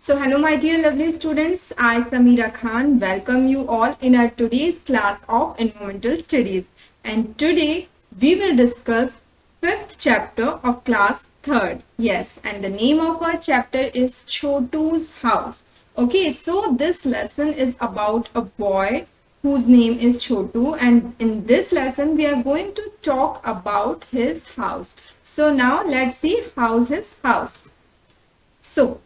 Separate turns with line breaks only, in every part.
So hello my dear lovely students, I Samira Khan welcome you all in our today's class of Environmental Studies, and today we will discuss 5th chapter of class 3rd. Yes, and the name of our chapter is Chotu's House. Okay, so this lesson is about a boy whose name is Chotu, and in this lesson we are going to talk about his house. So now let's see how's his house. So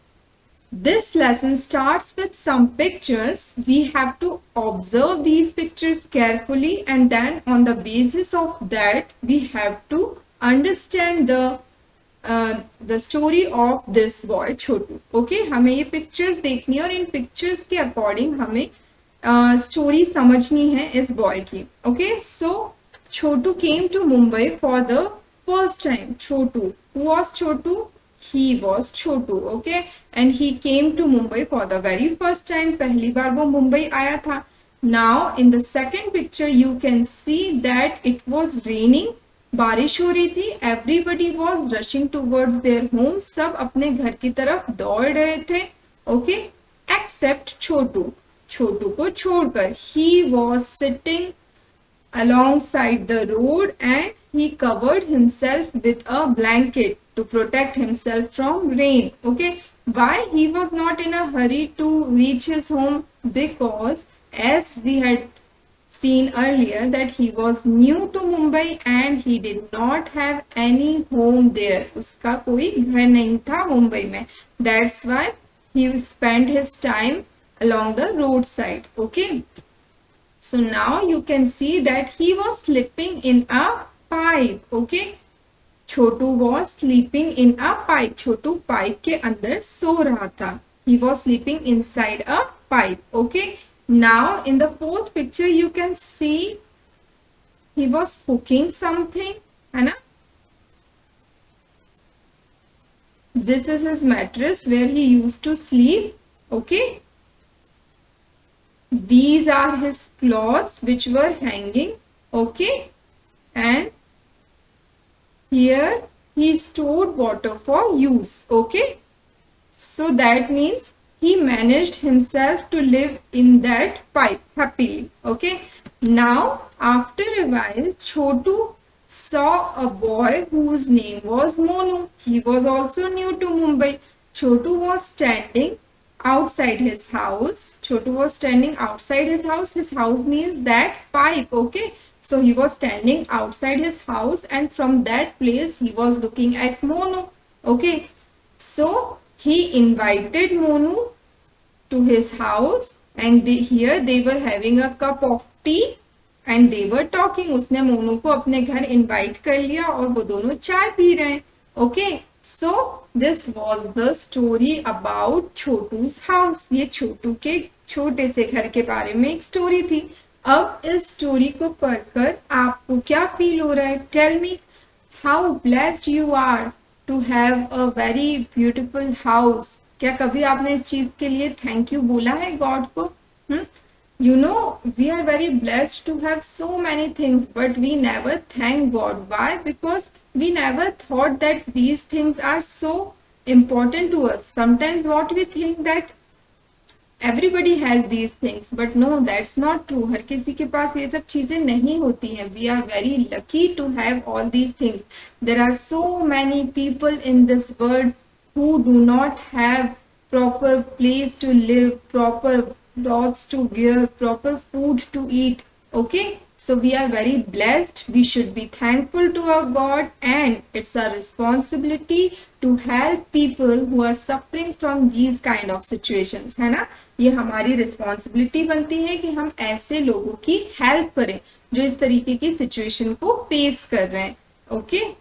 this lesson starts with some pictures. We have to observe these pictures carefully, and then on the basis of that we have to understand the story of this boy Chhotu. Okay, हमें ये pictures देखनी है और इन pictures के according हमें story समझनी है इस boy की. Okay, so Chhotu came to Mumbai for the first time. Chhotu, who was Chhotu? He was Chotu, okay, and he came to Mumbai for the very first time. पहली बार वो मुंबई आया था. Now in the second picture you can see that it was raining. बारिश हो रही थी. Everybody was rushing towards their home. सब अपने घर की तरफ दौड़ रहे थे. Okay, except छोटू. छोटू को छोड़कर he was sitting alongside the road and he covered himself with a blanket to protect himself from rain. Okay, why he was not in a hurry to reach his home? Because as we had seen earlier that he was new to Mumbai and he did not have any home there. उसका कोई घर नहीं था मुंबई में. That's why he spent his time along the roadside. Okay. So now you can see that he was sleeping in a pipe. Okay. Chhotu was sleeping in a pipe. Chhotu pipe के अंदर सो रहा था. He was sleeping inside a pipe. Okay. Now in the fourth picture you can see he was cooking something. है ना? This is his mattress where he used to sleep. Okay. These are his clothes which were hanging. Okay. And here he stored water for use. Okay. So that means he managed himself to live in that pipe happily. Okay. Now after a while Chotu saw a boy whose name was Monu. He was also new to Mumbai. Chotu was standing outside his house. Chotu was standing outside his house. His house means that pipe. Okay. So he was standing outside his house and from that place he was looking at Monu. Okay. So he invited Monu to his house and here they were having a cup of tea and they were talking. उसने मोनू को अपने घर invite कर लिया और वो दोनों चाय पी रहे हैं. Okay. So this was the story about छोटू's house. ये छोटू के छोटे से घर के बारे में एक स्टोरी थी. अब इस स्टोरी को पढ़कर आपको क्या फील हो रहा है? Tell me how blessed you are to have a very beautiful house. क्या कभी आपने इस चीज के लिए थैंक यू बोला है गॉड को? You know, we are very blessed to have so many things, but we never thank God. Why? Because we never thought that these things are so important to us. Sometimes what we think that everybody has these things, but no, that's not true. हर किसी के पास ये सब चीजें नहीं होती हैं. We are very lucky to have all these things. There are so many people in this world who do not have proper place to live, proper clothes to wear, proper food to eat. Okay, so we are very blessed. We should be thankful to our God and it's our responsibility to help people who are suffering from these kind of situations. है ना? ये हमारी responsibility बनती है कि हम ऐसे लोगों की help करें जो इस तरीके की situation को face कर रहे हैं. Okay.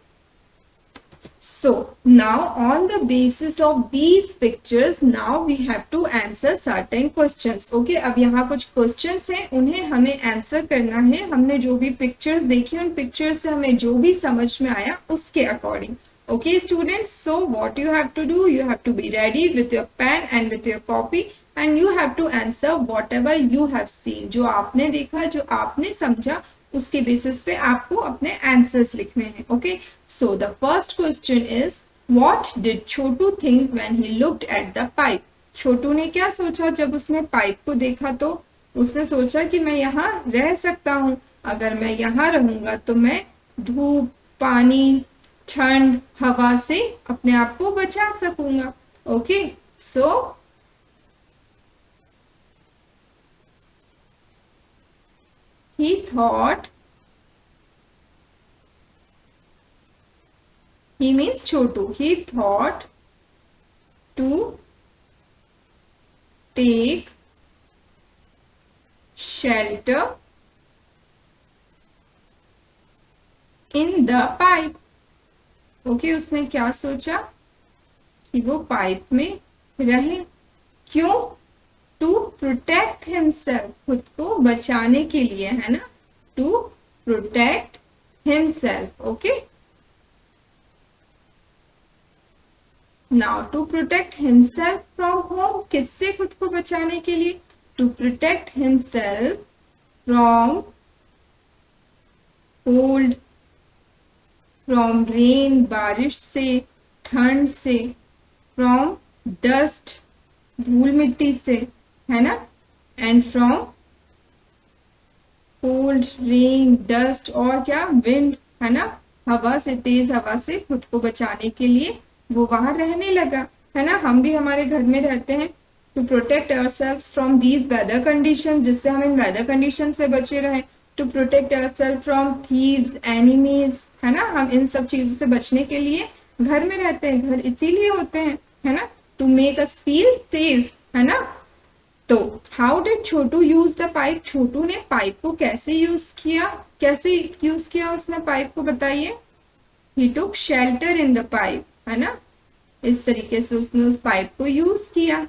So now on the basis of these pictures, now we have to answer certain questions. Okay, अब यहाँ कुछ questions हैं, उन्हें हमें answer करना है. हमने जो भी pictures देखी उन pictures से हमें जो भी समझ में आया उसके according. Okay students, so what you have to do, you have to be ready with your pen and with your copy and you have to answer whatever you have seen. जो आपने देखा, जो आपने समझा, उसके बेसिस पे आपको अपने आंसर्स लिखने हैं. Okay, So the first question is, what did Chotu think when he looked at the pipe? छोटू ने क्या सोचा जब उसने पाइप को देखा? तो उसने सोचा कि मैं यहाँ रह सकता हूँ, अगर मैं यहाँ रहूंगा तो मैं धूप, पानी, ठंड, हवा से अपने आप को बचा सकूंगा। Okay, so he thought, he means Chhotu, he thought to take shelter in the pipe। Okay, उसने क्या सोचा कि वो पाइप में रहे। क्यों? टू प्रोटेक्ट हिमसेल्फ, खुद को बचाने के लिए, है ना, to protect himself. Okay, now to protect himself from home, किससे खुद को बचाने के लिए? To protect himself from cold, from rain, बारिश से, ठंड से, फ्रॉम डस्ट, धूल मिट्टी से, है ना, and from cold, rain, dust और क्या, विंड, है ना, हवा से, तेज हवा से खुद को बचाने के लिए वो वहां रहने लगा। है ना, हम भी हमारे घर में रहते हैं to protect ourselves from these weather conditions, जिससे हम इन वेदर कंडीशन से बचे रहें। To protect ourselves from thieves, enemies, है ना, हम इन सब चीजों से बचने के लिए घर में रहते हैं। घर इसीलिए होते हैं, है ना, to make us feel safe, है ना। तो how did Chhotu use the pipe, Chhotu ने पाइप को कैसे यूज किया? कैसे यूज किया उसने पाइप को, बताइए। ही took shelter in the pipe, है ना, इस तरीके से उसने उस पाइप को यूज किया।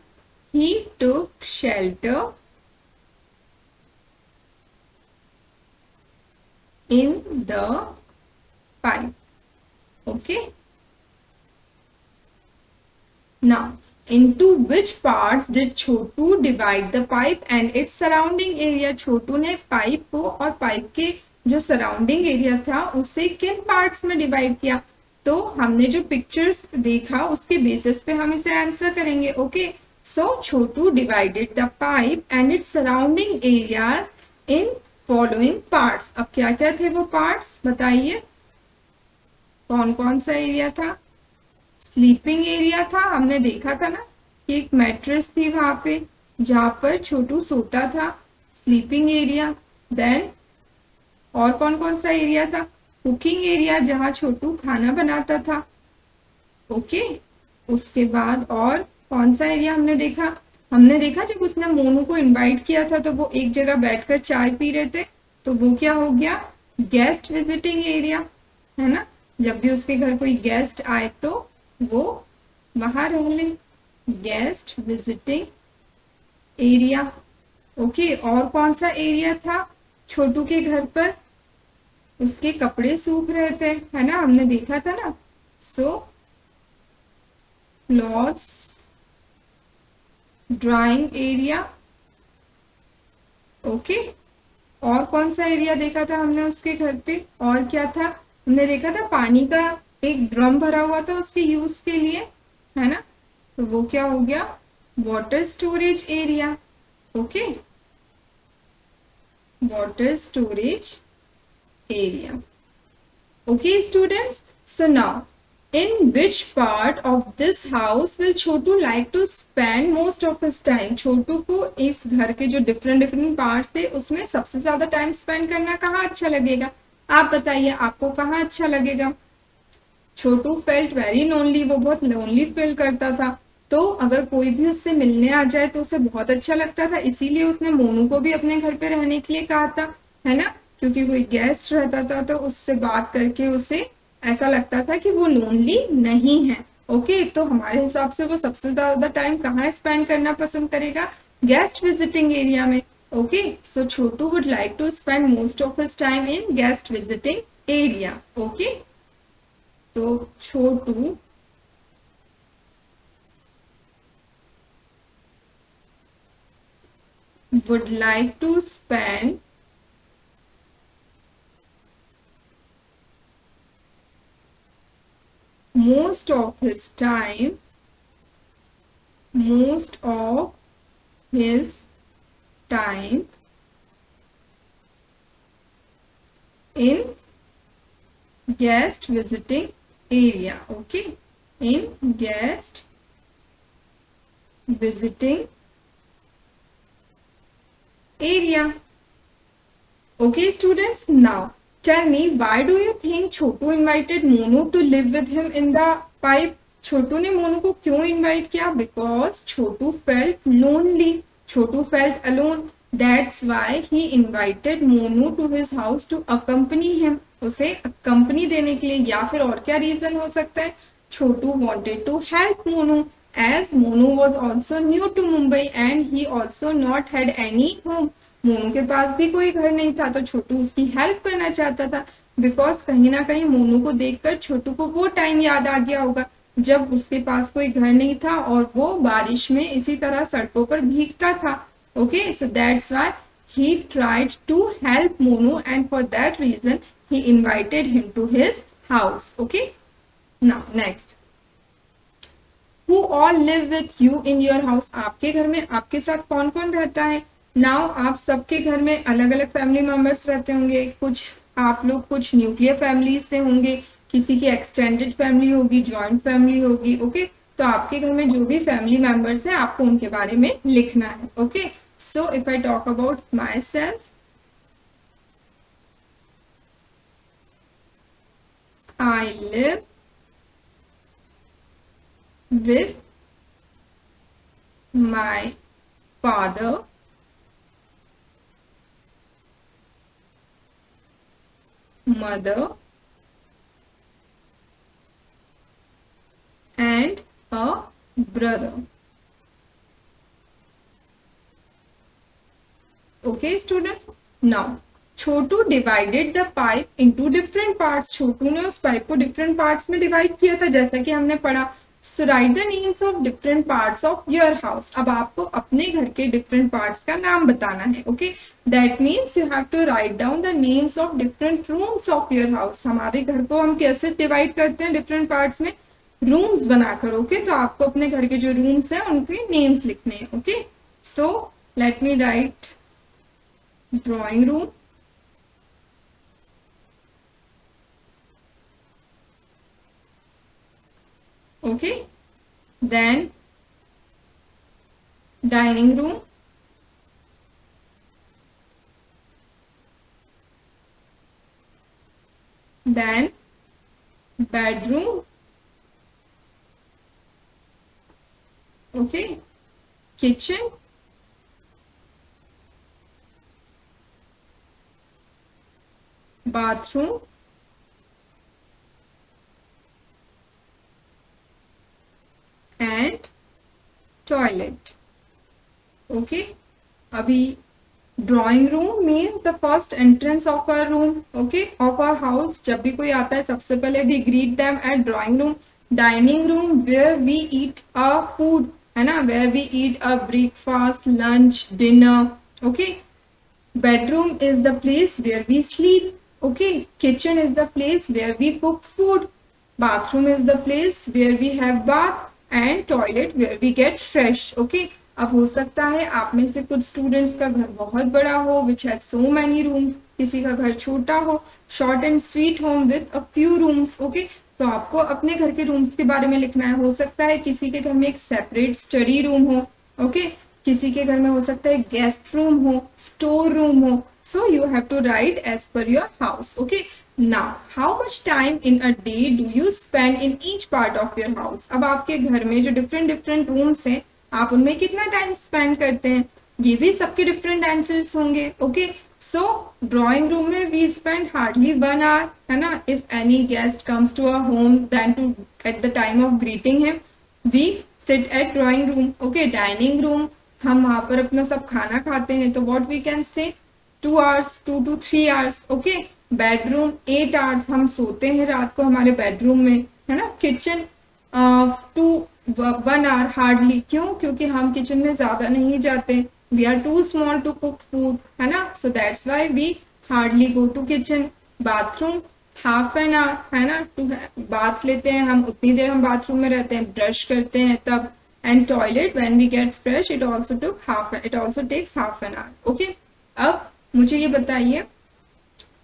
He took shelter in the pipe. Okay, now into which parts did Chhotu divide the pipe and its surrounding area, Chhotu ने पाइप को और पाइप के जो सराउंडिंग एरिया था उसे किन पार्ट्स में डिवाइड किया? तो हमने जो पिक्चर्स देखा उसके बेसिस पे हम इसे आंसर करेंगे। Okay, so Chhotu divided the pipe and its surrounding areas in following parts. अब क्या क्या थे वो पार्ट्स, बताइए, कौन कौन सा एरिया था? स्लीपिंग एरिया था, हमने देखा था ना कि एक मैट्रेस थी वहां पे जहां पर छोटू सोता था, स्लीपिंग एरिया। देन और कौन कौन सा एरिया था? कुकिंग एरिया, जहां छोटू खाना बनाता था। ओके, उसके बाद और कौन सा एरिया हमने देखा? हमने देखा जब उसने मोनू को इनवाइट किया था तो वो एक जगह बैठकर चाय पी रहे थे, तो वो क्या हो गया? गेस्ट विजिटिंग एरिया, है ना, जब भी उसके घर कोई गेस्ट आए तो वो वहां रह ले, गेस्ट विजिटिंग एरिया। ओके, और कौन सा एरिया था छोटू के घर पर? उसके कपड़े सूख रहे थे, है ना, हमने देखा था ना, सो क्लॉथ्स ड्राइंग एरिया। ओके, और कौन सा एरिया देखा था हमने उसके घर पे? और क्या था? हमने देखा था पानी का एक ड्रम भरा हुआ था उसके यूज के लिए, है ना, तो वो क्या हो गया? Water storage area. Okay, water storage area। Okay students, so now in which part of this house will Chhotu like to spend most of his time? छोटू को इस घर के जो डिफरेंट डिफरेंट पार्ट्स थे उसमें सबसे ज्यादा टाइम स्पेंड करना कहाँ अच्छा लगेगा? आप बताइए, आपको कहाँ अच्छा लगेगा? छोटू फेल्ट वेरी लोनली, वो बहुत लोनली फील करता था, तो अगर कोई भी उससे मिलने आ जाए तो उसे बहुत अच्छा लगता था, इसीलिए उसने मोनू को भी अपने घर पे रहने के लिए कहा था, है ना, क्योंकि कोई गेस्ट रहता था तो उससे बात करके उसे ऐसा लगता था कि वो लोनली नहीं है। ओके, तो हमारे हिसाब से वो सबसे ज्यादा टाइम कहाँ स्पेंड करना पसंद करेगा? गेस्ट विजिटिंग एरिया में। Okay, so Chhotu would like to spend most of his time in guest visiting area. Okay, तो Chhotu would like to spend most of his time most of his time in guest visiting area. Okay, in guest visiting area. Okay, students, now tell me, why do you think Chotu invited Monu to live with him in the pipe? छोटू ने मोनू को क्यों invite किया? Because Chhotu felt lonely, Chhotu felt alone, that's why he invited Monu to his house to accompany him, उसे company देने के लिए। या फिर और क्या रीजन हो सकता है? Chhotu wanted to help Monu as Monu was also new to Mumbai and he also not had any home. Monu के पास भी कोई घर नहीं था, तो छोटू उसकी हेल्प करना चाहता था। बिकॉज कहीं ना कहीं मोनू को देखकर छोटू को वो टाइम याद आ गया होगा जब उसके पास कोई घर नहीं था और वो बारिश में इसी तरह सड़कों पर भीगता था। Okay, so that's why he tried to help Monu and for that reason he invited him to his house. Okay, now next, who all live with you in your house? आपके घर में आपके साथ कौन कौन रहता है? नाउ आप सबके घर में अलग अलग फैमिली मेंबर्स रहते होंगे, कुछ आप लोग कुछ न्यूक्लियर फैमिली से होंगे, किसी की एक्सटेंडेड फैमिली होगी, जॉइंट फैमिली होगी। ओके, तो आपके घर में जो भी फैमिली मेंबर्स हैं आपको उनके बारे में लिखना है। Okay, so if I talk about my self, I live with my father, mother and a brother. Okay students, now Chhotu divided the pipe into different parts. Chhotu ने उस पाइप को डिफरेंट पार्ट्स में डिवाइड किया था, जैसा कि हमने पढ़ा। So write the names of different parts of your house. अब आपको अपने घर के different parts का नाम बताना है। Okay, that means you have to write down the names of different rooms of your house. हमारे घर को हम कैसे डिवाइड करते हैं? different parts में rooms बनाकर। Okay, तो आपको अपने घर के जो rooms हैं उनके names लिखने हैं। Okay, so let me write drawing room, okay, then dining room, then bedroom, okay, kitchen, bathroom, and toilet. Okay, अभी drawing room means the first entrance of our room, okay, of our house. जब भी कोई आता है सबसे पहले we greet them at drawing room. Dining room where we eat a food, है ना, where we eat a breakfast, lunch, dinner. Okay, bedroom is the place where we sleep. Okay, kitchen is the place where we cook food. Bathroom is the place where we have bath and toilet where we get fresh. Okay, अब हो सकता है आप में से कुछ students का घर बहुत बड़ा हो, which has so many rooms, किसी का घर छोटा हो, short and sweet home with a few rooms. Okay, तो आपको अपने घर के रूम्स के बारे में लिखना है। हो सकता है किसी के घर में एक सेपरेट स्टडी रूम हो, ओके, किसी के घर में हो सकता है गेस्ट रूम हो, स्टोर रूम हो। So you have to write as per your house. Okay, now how much time in a day do you spend in each part of your house? अब आपके घर में जो डिफरेंट डिफरेंट रूम्स हैं आप उनमें कितना टाइम स्पेंड करते हैं? ये भी सबके डिफरेंट आंसर्स होंगे। ओके, सो ड्राइंग रूम में वी स्पेंड हार्डली 1 hour, है ना। If any guest comes to our home then to at the time of greeting him we sit at drawing room. Okay, dining room हम वहां पर अपना सब खाना खाते हैं, तो what we can say 2 hours, 2 to 3 hours। Okay, bedroom 8 hours हम सोते हैं रात को हमारे बेडरूम में, है ना। किचन 1 hour हार्डली, क्यों? क्योंकि हम किचन में ज्यादा नहीं जाते, we are too small to cook food, है ना। So that's why we hardly go to kitchen. Bathroom half an hour, है ना, टू बाथ लेते हैं हम, उतनी देर हम बाथरूम में रहते हैं, ब्रश करते हैं तब and toilet when we get fresh it also takes half an hour. Okay, अब मुझे ये बताइए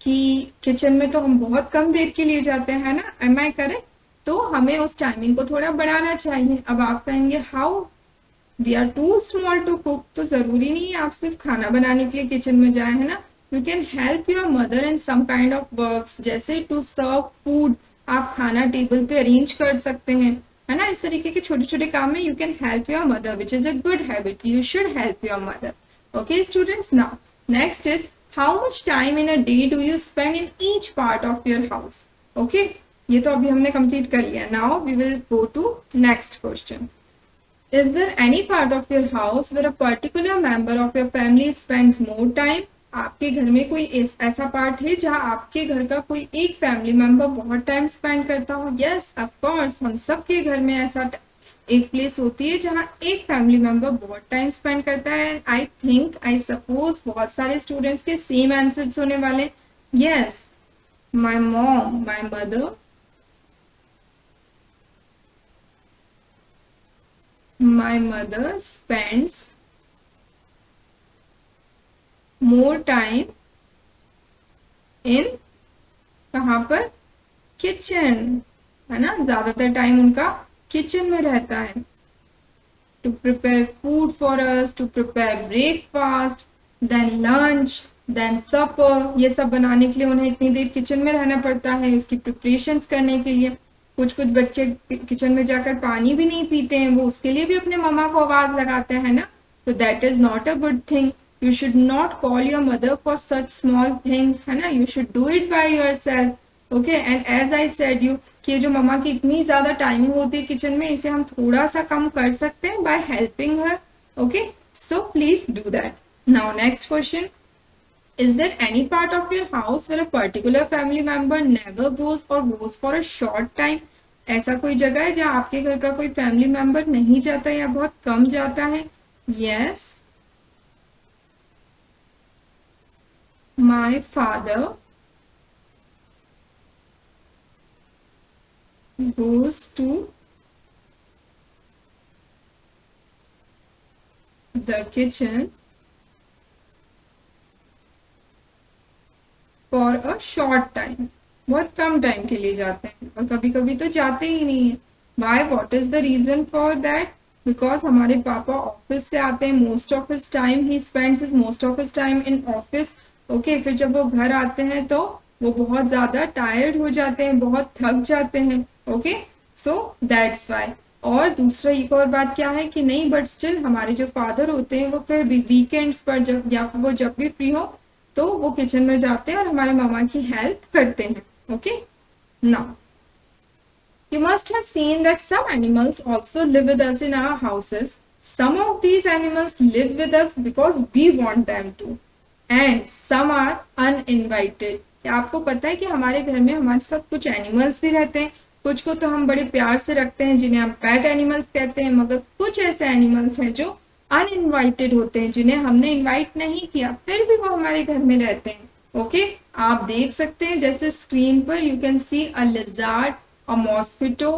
कि किचन में तो हम बहुत कम देर के लिए जाते हैं ना, एम आई करेक्ट? तो हमें उस टाइमिंग को थोड़ा बढ़ाना चाहिए. अब आप कहेंगे how, we are too small to cook. तो जरूरी नहीं है आप सिर्फ खाना बनाने के लिए किचन में जाए, है ना. You can help your mother in some kind of works, जैसे टू सर्व फूड. आप खाना टेबल पे अरेंज कर सकते हैं, है ना. इस तरीके के छोटे छोटे काम में you can help your mother, which is a good habit. You should help your mother. Okay students, now next is how much time in a day do you spend in each part of your house? Okay, ये तो अभी हमने complete कर लिया. Now we will go to next question. Is there any part of your house where a particular member of your family spends more time? आपके घर में कोई ऐसा पार्ट है जहाँ आपके घर का कोई एक फैमिली मेंबर बहुत टाइम स्पेंड करता हो? यस ऑफ कोर्स, हम सबके घर में ऐसा एक प्लेस होती है जहाँ एक फैमिली मेंबर बहुत टाइम स्पेंड करता है. आई थिंक, आई सपोज बहुत सारे स्टूडेंट्स के सेम आंसर्स होने वाले. Yes, my mom, my mother, my mother spends more time in कहाँ पर? किचन, है ना. ज्यादातर टाइम उनका किचन में रहता है. To prepare food for us, to prepare breakfast, then lunch, then supper. ये सब बनाने के लिए उन्हें इतनी देर किचन में रहना पड़ता है, उसकी प्रिपरेशंस करने के लिए. कुछ कुछ बच्चे किचन में जाकर पानी भी नहीं पीते हैं, वो उसके लिए भी अपने मम्मा को आवाज लगाते हैं ना. तो that is not a good thing. You should not call your mother for such small things, है ना. You should do it by yourself. Okay, and as I said you कि जो मम्मा की इतनी ज्यादा टाइमिंग होती है किचन में, इसे हम थोड़ा सा कम कर सकते हैं by helping her. Okay, so please do that. Now next question. Is there any part of your house where a particular family member never goes or goes for a short time? ऐसा कोई जगह है जहाँ आपके घर का कोई family member नहीं जाता या बहुत कम जाता है? Yes, my father goes to the kitchen for a short time. बहुत कम टाइम के लिए जाते हैं और कभी कभी तो जाते ही नहीं है. Why, what is the reason for that? Because हमारे पापा ऑफिस से आते हैं, most of his time he spends his most of his time in office. Okay, फिर जब वो घर आते हैं तो वो बहुत ज्यादा टायर्ड हो जाते हैं, बहुत थक जाते हैं. Okay, so that's why. और दूसरा एक और बात क्या है कि नहीं, बट स्टिल हमारे जो फादर होते हैं वो फिर भी वीकेंड्स पर जब या वो जब भी फ्री हो तो वो किचन में जाते हैं और हमारे मामा की हेल्प करते हैं. Okay, now you must have seen that some animals also live with us in our houses. Some of these animals live with us because we want them to, and some are uninvited. क्या आपको पता है कि हमारे घर में हमारे साथ कुछ एनिमल्स भी रहते हैं? कुछ को तो हम बड़े प्यार से रखते हैं, जिन्हें हम पेट एनिमल्स कहते हैं, मगर कुछ ऐसे एनिमल्स हैं जो अनइनवाइटेड होते हैं, जिन्हें हमने इनवाइट नहीं किया, फिर भी वो हमारे घर में रहते हैं. ओके, आप देख सकते हैं जैसे स्क्रीन पर you can see a lizard, a mosquito,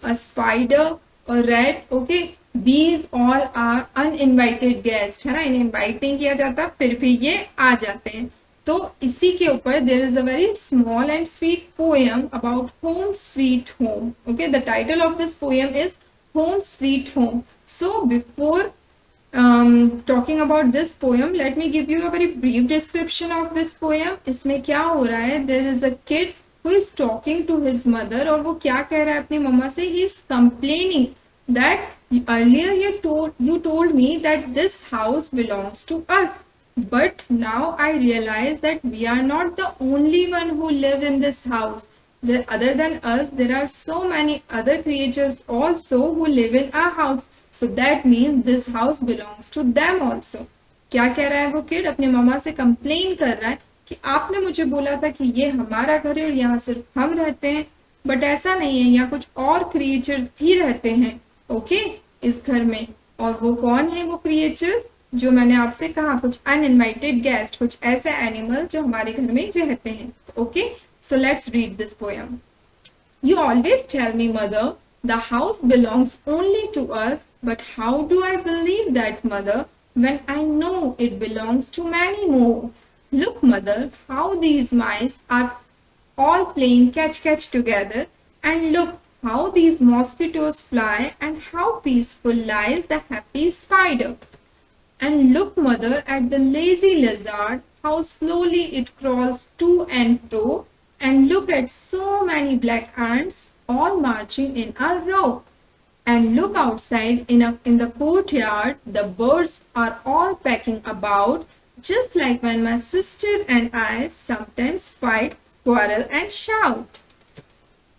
a spider, a rat. Okay, these all are uninvited guest, है ना. इन्हें इनवाइट नहीं किया जाता, फिर भी ये आ जाते हैं. तो इसी के ऊपर there is a very small and sweet poem about home sweet home. Okay, the title of this poem is home sweet home. So before talking about this poem, let me give you a very brief description of this poem. इसमें क्या हो रहा है? There is a kid who is talking to his mother, और वो क्या कह रहा है अपनी मम्मा से? He is complaining that earlier you told me that this house belongs to us, but now I realize that we are not the only one who live in this house. Other than us, there are so many other creatures also who live in our house. So that means this house belongs to them also. क्या कह रहा है वो kid? अपने मम्मा से complain कर रहा है कि आपने मुझे बोला था कि ये हमारा घर है और यहाँ सिर्फ हम रहते हैं, बट ऐसा नहीं है, यहाँ कुछ और क्रिएचर्स भी रहते हैं. ओके, इस घर में. और वो कौन है वो क्रिएचर्स? जो मैंने आपसे कहा, कुछ अनइनवाइटेड गेस्ट, कुछ ऐसे एनिमल जो हमारे घर में रहते हैं. Okay, so let's read this poem. You always tell me, mother, the house belongs only to us, But how do I believe that, mother, when I know it belongs to many more? Look, mother, how these mice are all playing catch catch together, and look how these mosquitoes fly, and how peaceful lies the happy spider. And look, mother, at the lazy lizard, how slowly it crawls to and fro, and look at so many black ants all marching in a row. And look outside in the courtyard, the birds are all pecking about, just like when my sister and I sometimes fight, quarrel, and shout.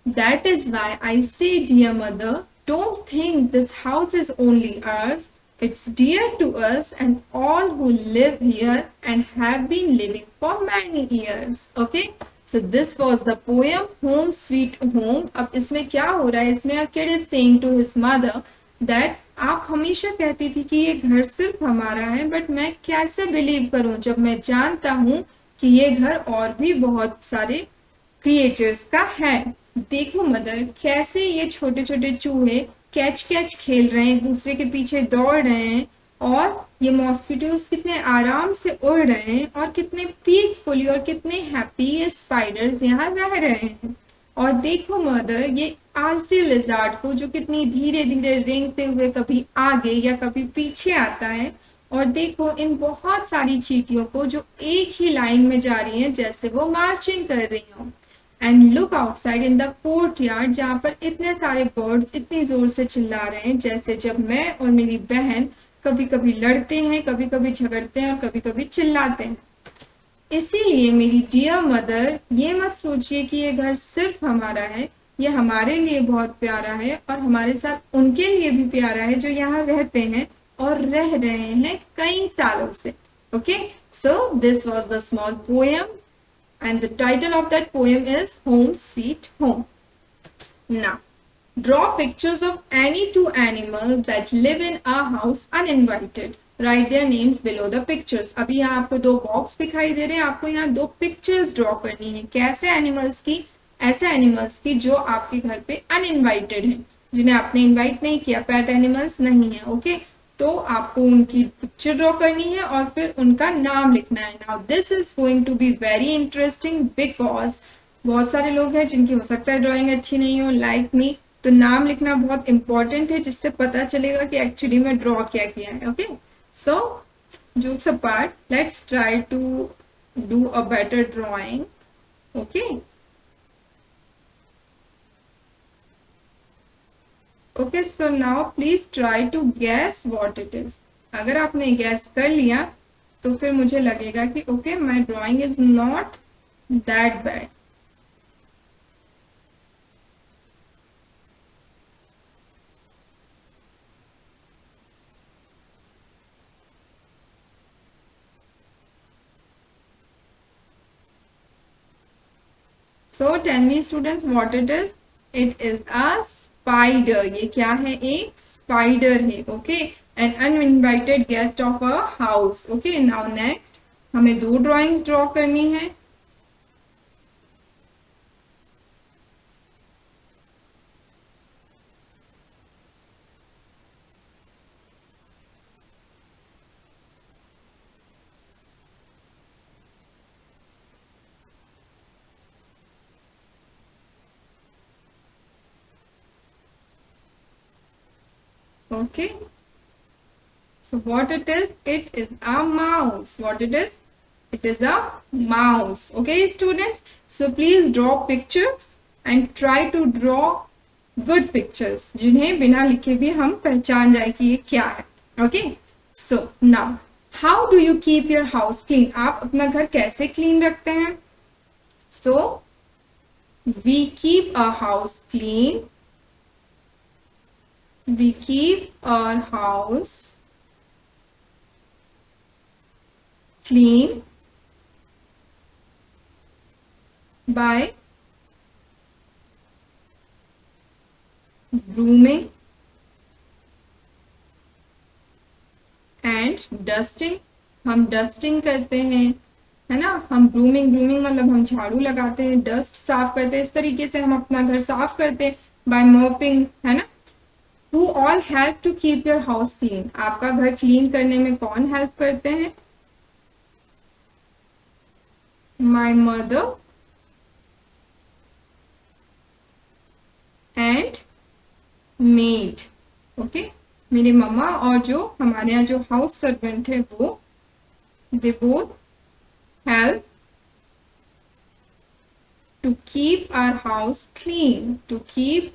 That is why I say, dear mother, don't think this house is only ours. It's dear to us and all who live here and have been living for many years. Okay? So this was the poem Home Sweet Home. अब इसमें क्या हो रहा है? इसमें a kid is saying to his mother that आप हमेशा कहती थी कि ये घर सिर्फ हमारा है, बट मैं कैसे बिलीव करूं जब मैं जानता हूं कि ये घर और भी बहुत सारे क्रिएचर्स का है। देखो मदर, कैसे ये छोटे छोटे चूहे कैच कैच खेल रहे हैं, एक दूसरे के पीछे दौड़ रहे हैं, और ये मॉस्किटोज कितने आराम से उड़ रहे हैं, और कितने पीसफुली और कितने हैप्पी ये स्पाइडर्स यहाँ रह रहे हैं। और देखो मदर, ये आलसी लिजार्ड को जो कितनी धीरे धीरे रेंगते हुए कभी आगे या कभी पीछे आता है, और देखो इन बहुत सारी चींटियों को जो एक ही लाइन में जा रही हैं जैसे वो मार्चिंग कर रही हो। And look outside in the courtyard, जहाँ पर इतने सारे बर्ड्स इतनी जोर से चिल्ला रहे हैं जैसे जब मैं और मेरी बहन कभी कभी लड़ते हैं, कभी कभी झगड़ते हैं और कभी कभी चिल्लाते हैं। इसीलिए मेरी डियर मदर, ये मत सोचिए कि ये घर सिर्फ हमारा है, ये हमारे लिए बहुत प्यारा है और हमारे साथ उनके लिए भी प्यारा है जो यहाँ रहते हैं और रह रहे हैं कई सालों से। Okay, so this was the small poem and the title of that poem is Home Sweet Home. Now, draw pictures of any two animals that live in a house uninvited. Write their names below the pictures. अभी यहाँ आपको दो box दिखाई दे रहे हैं, आपको यहाँ दो पिक्चर्स ड्रॉ करनी है। कैसे एनिमल्स की? ऐसे एनिमल्स की जो आपके घर पे अनइनवाइटेड है, जिन्हें आपने इनवाइट नहीं किया, पेट एनिमल्स नहीं है। ओके, तो आपको उनकी पिक्चर ड्रॉ करनी है और फिर उनका नाम लिखना है। Now this is going to be very interesting because बहुत सारे लोग हैं जिनकी हो सकता है ड्राइंग अच्छी नहीं हो, लाइक मी, तो नाम लिखना बहुत इंपॉर्टेंट है जिससे पता चलेगा कि एक्चुअली में ड्रॉ क्या किया है। Okay, so jokes apart, let's try to do a better drawing. Okay, okay, so now please try to guess what it is. अगर आपने गैस कर लिया तो फिर मुझे लगेगा कि okay, my drawing is not that bad. So tell me students what it is. It is a spider. ये क्या है? एक स्पाइडर है। Okay, an uninvited guest of a house. Okay, now next हमें दो ड्राइंग्स ड्रॉ करनी है। Okay, so what it is a mouse. What it is? It is a mouse. Okay, students, so please draw pictures and try to draw good pictures जिन्हें बिना लिखे भी हम पहचान जाए कि ये क्या है। Okay, so now how do you keep your house clean? आप अपना घर कैसे क्लीन रखते हैं? So we keep our house clean. We keep our house clean by brooming and dusting. हम डस्टिंग करते हैं, है ना। हम ब्रूमिंग मतलब हम झाड़ू लगाते हैं, डस्ट साफ करते हैं। इस तरीके से हम अपना घर साफ करते हैं बाय मॉपिंग, है ना। Who all help to keep your house clean? आपका घर क्लीन करने में कौन हेल्प करते हैं? My mother and maid. Okay, मेरी मम्मा और जो हमारे यहाँ जो हाउस सर्वेंट है वो, they both help to keep our house clean. To keep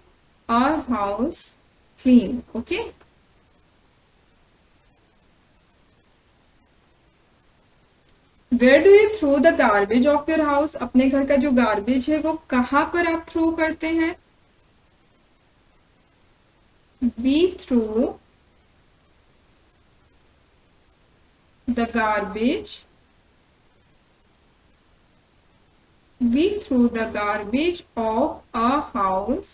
our house clean. Okay. Where do you throw the garbage of your house? अपने घर का जो गार्बेज है वो कहाँ पर आप थ्रो करते हैं? We throw the garbage. We throw the garbage of our house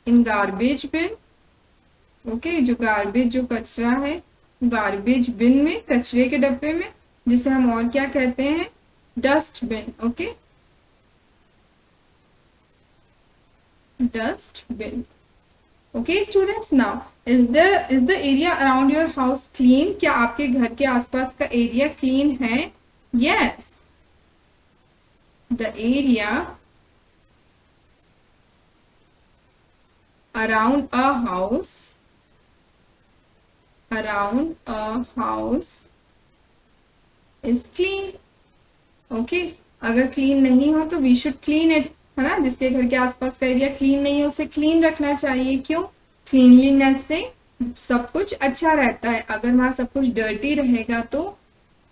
in garbage bin. Okay, जो गार्बेज जो कचरा है गार्बेज बिन में, कचरे के डब्बे में, जिसे हम और क्या कहते हैं? Dustbin. Okay, dustbin. Okay students, now is the area around your house clean? क्या आपके घर के आसपास का एरिया क्लीन है? Yes, the area around a house is clean. Okay, अगर क्लीन नहीं हो तो वी शुड क्लीन इट, है ना? जिसके घर के आसपास का एरिया क्लीन नहीं है उसे क्लीन रखना चाहिए. क्यों? क्लीनलीनेस से सब कुछ अच्छा रहता है. अगर वहां सब कुछ डर्टी रहेगा तो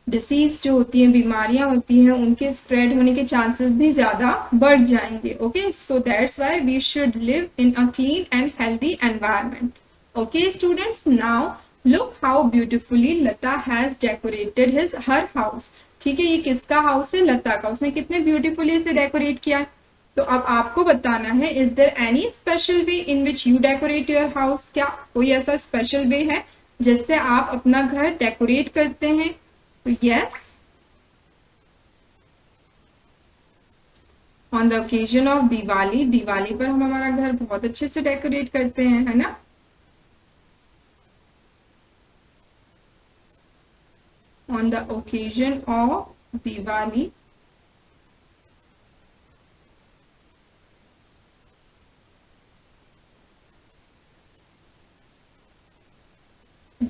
डिसीज जो होती है, बीमारियां होती हैं, उनके स्प्रेड होने के चांसेस भी ज्यादा बढ़ जाएंगे. Okay, so that's why we should live in a clean and healthy environment. Okay students, now look how beautifully Lata has decorated her house. ठीक है, ये किसका हाउस है? लता का. उसने कितने ब्यूटीफुली इसे डेकोरेट किया. तो अब आपको बताना है, is there any special way in which you decorate your house? क्या कोई ऐसा स्पेशल वे है जिससे आप अपना घर डेकोरेट करते हैं? तो yes, on the occasion of Diwali. Diwali पर हम हमारा घर बहुत अच्छे से डेकोरेट करते हैं, है ना? On the occasion of Diwali,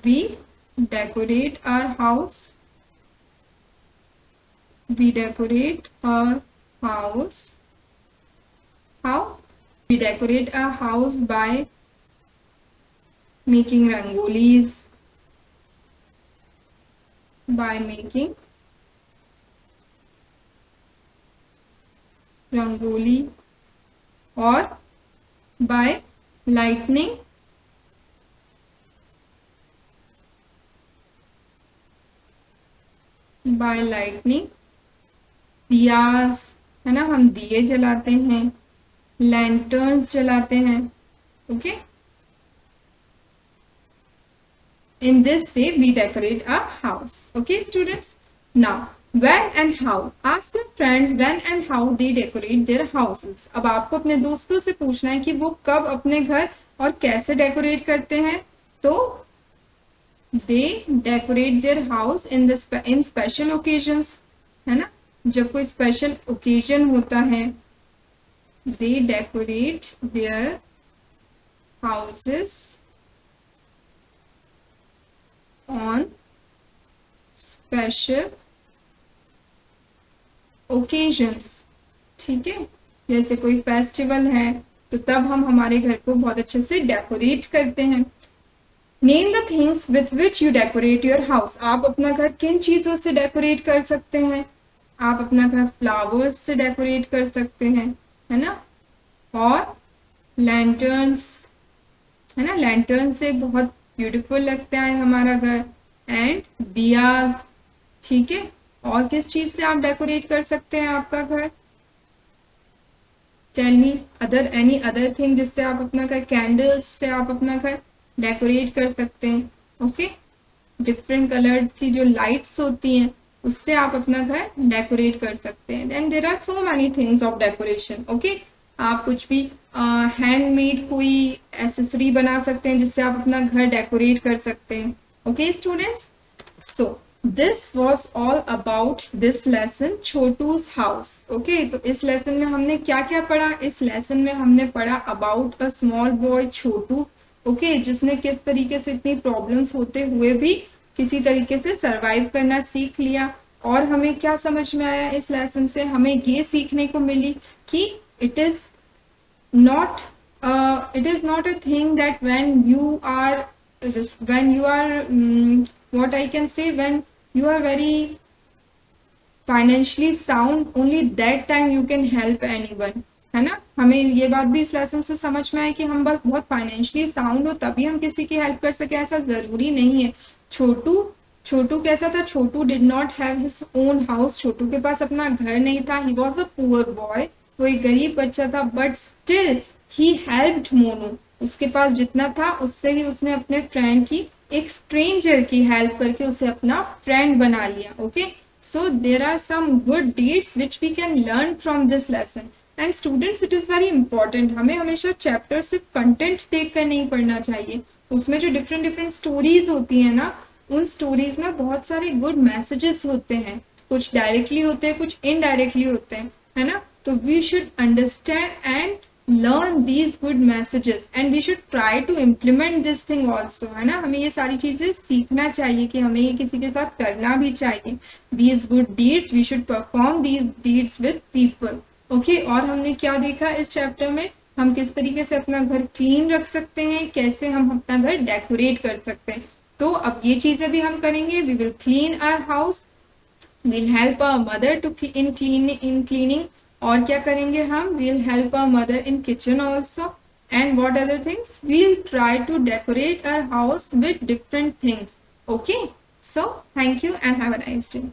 we decorate our house. We decorate our house. How? We decorate our house by making rangolis, by making rangoli, or by lightning diyas, है ना? हम दिए जलाते हैं, लैंटर्न्स जलाते हैं. Okay, in this way we decorate our house. Okay students, now when and how, ask your friends when and how they decorate their houses. अब आपको अपने दोस्तों से पूछना है कि वो कब अपने घर और कैसे डेकोरेट करते हैं. तो they decorate their house in special occasions, है ना? जब कोई स्पेशल ओकेजन होता है, they decorate their houses on special occasions. ठीक है, जैसे कोई फेस्टिवल है तो तब हम हमारे घर को बहुत अच्छे से डेकोरेट करते हैं. Name the things with which you decorate your house. आप अपना घर किन चीजों से डेकोरेट कर सकते हैं? आप अपना घर फ्लावर्स से डेकोरेट कर सकते हैं, है ना? और लैंटर्न्स, है ना? लैंटर्न से बहुत ब्यूटीफुल लगता है हमारा घर. एंड दियाज. ठीक है, और किस चीज से आप डेकोरेट कर सकते हैं आपका घर? Tell me any other thing जिससे आप अपना घर, कैंडल्स से आप अपना घर डेकोरेट कर सकते हैं. ओके, डिफरेंट कलर की जो लाइट्स होती हैं उससे आप अपना घर डेकोरेट कर सकते हैं। And there are so many things of decoration. Okay, आप कुछ भी हैंडमेड कोई एसेसरी बना सकते हैं जिससे आप अपना घर डेकोरेट कर सकते हैं। Okay students, so this was all about this lesson Chhotu's house. Okay, तो इस लेसन में हमने क्या क्या पढ़ा? इस लेसन में हमने पढ़ा about a small boy Chhotu. Okay, जिसने किस तरीके से इतनी प्रॉब्लम्स होते हुए भी किसी तरीके से सरवाइव करना सीख लिया। और हमें क्या समझ में आया इस लेसन से? हमें ये सीखने को मिली कि it is not it is not a thing that when you are what I can say, when you are very financially sound, only that time you can help anyone, है ना। हमें ये बात भी इस लेसन से समझ में आए कि हम बस बहुत फाइनेंशियली साउंड हो तभी हम किसी की हेल्प कर सके, ऐसा जरूरी नहीं है। छोटू छोटू कैसा था? Chhotu did not have his own house. Chhotu के पास अपना घर नहीं था। He was a poor boy, वो एक गरीब बच्चा था, but still he helped Monu. उसके पास जितना था उससे ही उसने अपने फ्रेंड की, एक स्ट्रेंजर की हेल्प करके उसे अपना फ्रेंड बना लिया। Okay, so there are some good deeds which we can learn from this lesson. And students, it is very important, हमें हमेशा चैप्टर सिर्फ कंटेंट देख कर नहीं पढ़ना चाहिए। उसमें जो डिफरेंट डिफरेंट स्टोरीज होती है ना, उन स्टोरीज में बहुत सारे गुड मैसेजेस होते हैं। कुछ डायरेक्टली होते हैं, कुछ इनडायरेक्टली होते हैं, है ना। तो we should understand and learn these good messages and we should try to implement this thing also, है ना। हमें ये सारी चीजें सीखना चाहिए कि हमें ये किसी के साथ करना भी चाहिए। these good deeds we should perform these deeds with people. okay, और हमने क्या देखा इस चैप्टर में? हम किस तरीके से अपना घर क्लीन रख सकते हैं, कैसे हम अपना घर डेकोरेट कर सकते हैं। तो अब ये चीजें भी हम करेंगे। we will clean our house, we'll help our mother to in cleaning। और क्या करेंगे हम? we'll help our mother in kitchen also। and what other things? we'll try to decorate our house with different things। okay, so thank you and have a nice day।